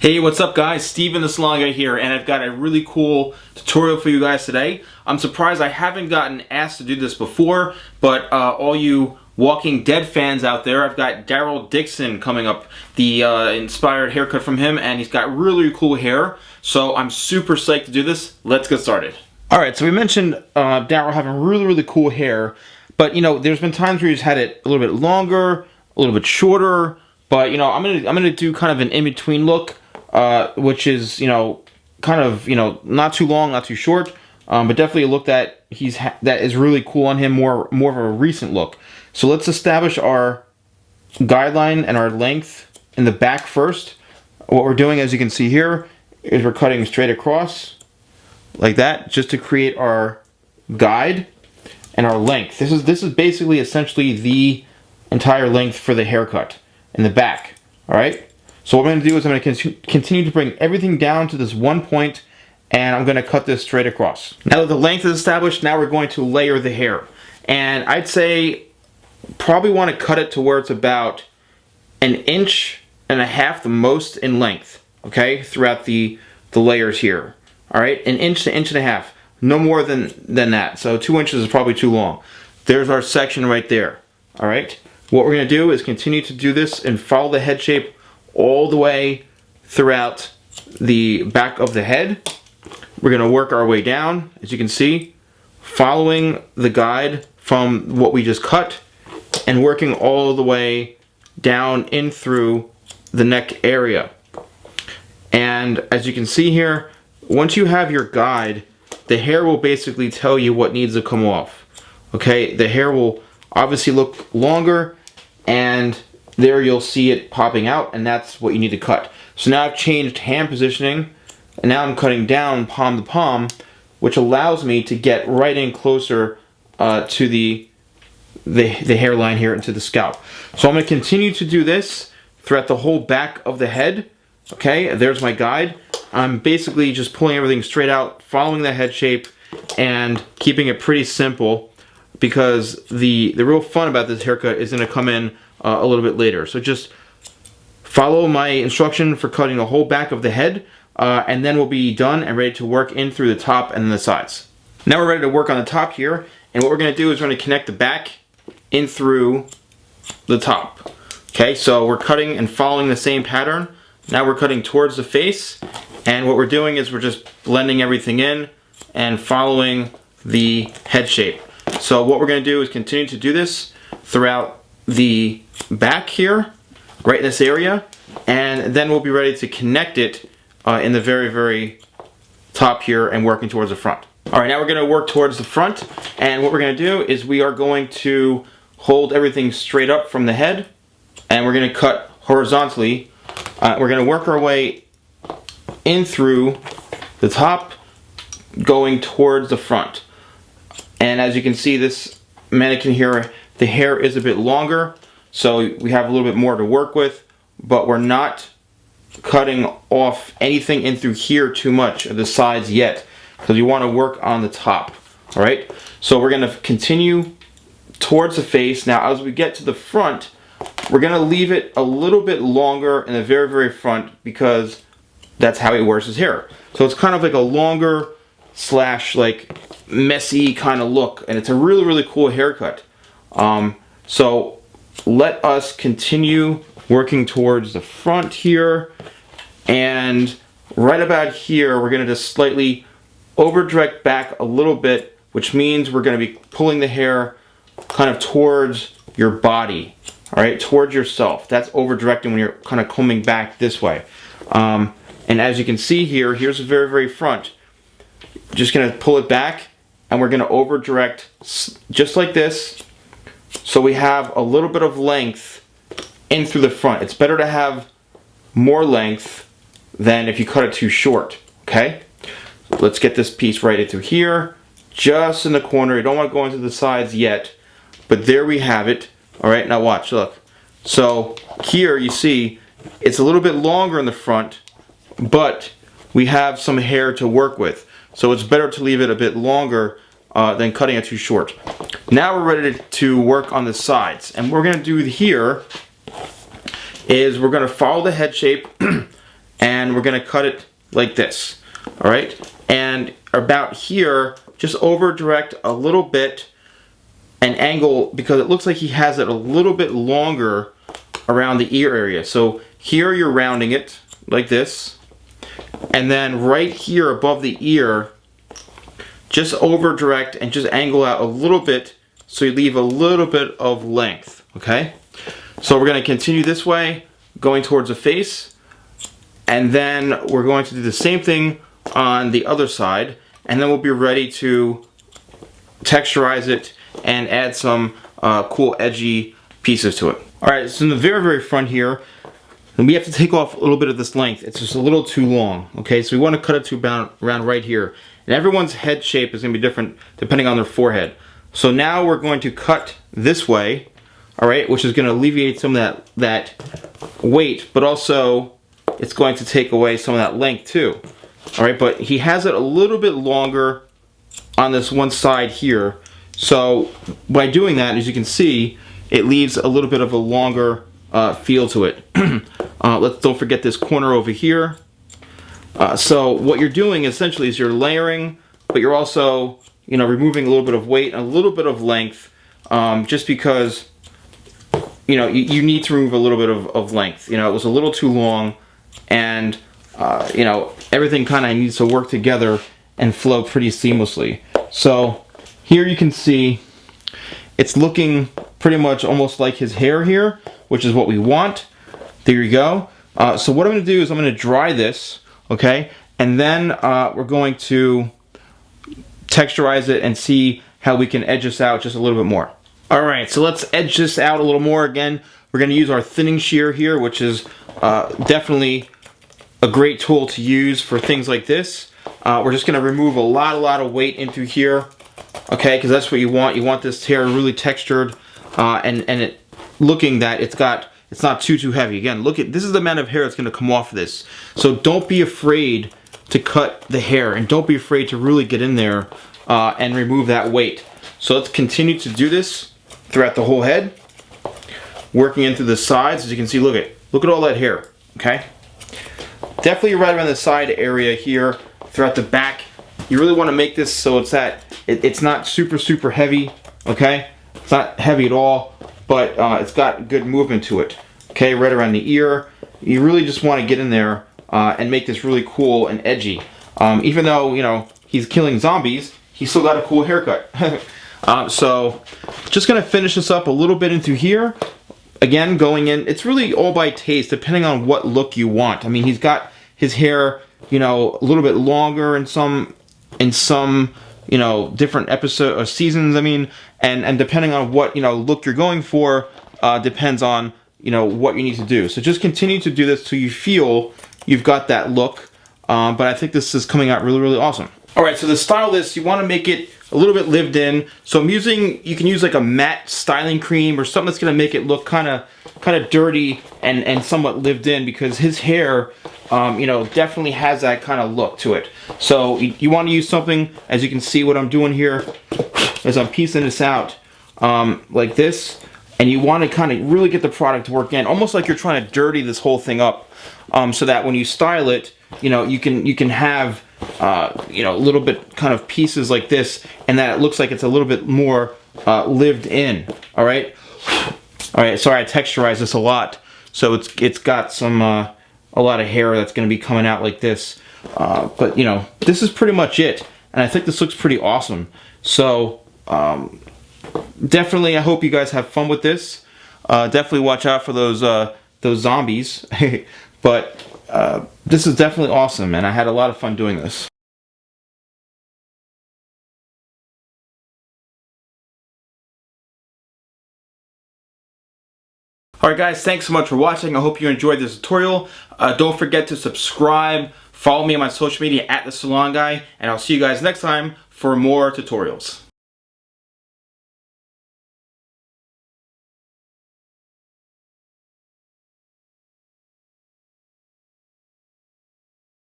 Hey, what's up guys? Stephen the Salon Guy here, and I've got a really cool tutorial for you guys today. I'm surprised I haven't gotten asked to do this before, but all you Walking Dead fans out there, I've got Daryl Dixon coming up, the inspired haircut from him, and he's got really cool hair, so I'm super psyched to do this. Let's get started. Alright, so we mentioned Daryl having really cool hair, but you know, there's been times where he's had it a little bit longer, a little bit shorter, but you know, I'm gonna do kind of an in-between look. Which is, you know, kind of, you know, not too long, not too short, but definitely a look that that is really cool on him, more of a recent look. So let's establish our guideline and our length in the back first. What we're doing, as you can see here, is we're cutting straight across like that, just to create our guide and our length. This is basically essentially the entire length for the haircut in the back. All right. So what I'm going to do is I'm going to continue to bring everything down to this one point, and I'm going to cut this straight across. Now that the length is established, now we're going to layer the hair. And I'd say probably want to cut it to where it's about 1.5 inches the most in length, okay, throughout the layers here. All right, 1 inch to 1.5 inches, no more than that. So 2 inches is probably too long. There's our section right there. All right, what we're going to do is continue to do this and follow the head shape all the way throughout the back of the head. We're going to work our way down, as you can see, following the guide from what we just cut and working all the way down in through the neck area. And as you can see here, once you have your guide, the hair will basically tell you what needs to come off. Okay, the hair will obviously look longer, and there you'll see it popping out, and that's what you need to cut. So now I've changed hand positioning, and now I'm cutting down palm to palm, which allows me to get right in closer to the hairline here into the scalp. So I'm going to continue to do this throughout the whole back of the head. Okay, there's my guide. I'm basically just pulling everything straight out, following the head shape, and keeping it pretty simple, because the real fun about this haircut is going to come in a little bit later. So just follow my instruction for cutting the whole back of the head, and then we'll be done and ready to work in through the top and the sides. Now we're ready to work on the top here, and what we're going to do is we're going to connect the back in through the top. Okay, so we're cutting and following the same pattern. Now we're cutting towards the face, and what we're doing is we're just blending everything in and following the head shape. So what we're going to do is continue to do this throughout the back here, right in this area, and then we'll be ready to connect it in the very top here and working towards the front. Alright, now we're going to work towards the front, and what we're going to do is we are going to hold everything straight up from the head, and we're going to cut horizontally. We're going to work our way in through the top, going towards the front. And as you can see, this mannequin here, the hair is a bit longer, so we have a little bit more to work with, but we're not cutting off anything in through here too much of the sides yet, because you want to work on the top. All right, so we're going to continue towards the face. Now as we get to the front, we're going to leave it a little bit longer in the very front, because that's how he wears his hair. So it's kind of like a longer slash like messy kind of look, and it's a really cool haircut. So let us continue working towards the front here, and right about here we're going to just slightly over direct back a little bit, which means we're going to be pulling the hair kind of towards your body, all right, towards yourself. That's over directing when you're kind of combing back this way. And as you can see here, here's the very front. Just going to pull it back, and we're going to over direct just like this, so we have a little bit of length in through the front. It's better to have more length than if you cut it too short. Okay, let's get this piece right into here, just in the corner. You don't want to go into the sides yet, but there we have it. All right, now watch, look. So here you see it's a little bit longer in the front, but we have some hair to work with, so it's better to leave it a bit longer than cutting it too short. Now we're ready to work on the sides, and what we're going to do here is we're going to follow the head shape and we're going to cut it like this. All right, and about here, just over direct a little bit and angle, because it looks like he has it a little bit longer around the ear area. So here you're rounding it like this, and then right here above the ear, just over direct and just angle out a little bit so you leave a little bit of length, okay? So we're going to continue this way, going towards the face, and then we're going to do the same thing on the other side, and then we'll be ready to texturize it and add some cool edgy pieces to it. Alright, so in the very, very front here, and we have to take off a little bit of this length. It's just a little too long, okay? So we want to cut it to about around right here. And everyone's head shape is going to be different depending on their forehead. So now we're going to cut this way, alright, which is going to alleviate some of that weight, but also it's going to take away some of that length too. Alright, but he has it a little bit longer on this one side here. So by doing that, as you can see, it leaves a little bit of a longer feel to it. Don't forget this corner over here. So what you're doing essentially is you're layering, but you're also, you know, removing a little bit of weight and a little bit of length, just because, you know, you need to remove a little bit of length. You know, it was a little too long, and you know, everything kind of needs to work together and flow pretty seamlessly. So here you can see it's looking pretty much almost like his hair here, which is what we want. There you go. So what I'm going to do is I'm going to dry this, okay, and then we're going to texturize it and see how we can edge this out just a little bit more. Alright, so let's edge this out a little more. Again, we're going to use our thinning shear here, which is definitely a great tool to use for things like this. We're just going to remove a lot of weight into here, okay, because that's what you want. You want this hair really textured and it looking that it's not too heavy. Again, look at this is the amount of hair that's going to come off of this. So don't be afraid to cut the hair, and don't be afraid to really get in there and remove that weight. So let's continue to do this throughout the whole head, working into the sides. As you can see, look at all that hair, okay? Definitely right around the side area here, throughout the back. You really want to make this so it's not super heavy, okay? It's not heavy at all, but it's got good movement to it, okay? Right around the ear. You really just want to get in there and make this really cool and edgy. Even though, you know, he's killing zombies, he's still got a cool haircut. So just gonna finish this up a little bit into here. Again, going in, it's really all by taste, depending on what look you want. I mean, he's got his hair, you know, a little bit longer in some, you know, different episode or seasons. I mean, and depending on what, you know, look you're going for, depends on, you know, what you need to do. So just continue to do this till you feel you've got that look. But I think this is coming out really awesome. All right, so to style this, you want to make it a little bit lived in. So you can use like a matte styling cream or something that's going to make it look kind of dirty and somewhat lived in, because his hair, you know, definitely has that kind of look to it. So you want to use something, as you can see what I'm doing here, as I'm piecing this out, like this, and you want to kind of really get the product to work in, almost like you're trying to dirty this whole thing up, so that when you style it, you know, you can have you know, a little bit kind of pieces like this, and that it looks like it's a little bit more lived in. All right, sorry, I texturized this a lot, so it's got some a lot of hair that's going to be coming out like this, but you know, this is pretty much it, and I think this looks pretty awesome. So definitely, I hope you guys have fun with this. Definitely watch out for those zombies. But this is definitely awesome, and I had a lot of fun doing this. Alright guys, thanks so much for watching. I hope you enjoyed this tutorial. Don't forget to subscribe, follow me on my social media at TheSalonGuy, and I'll see you guys next time for more tutorials.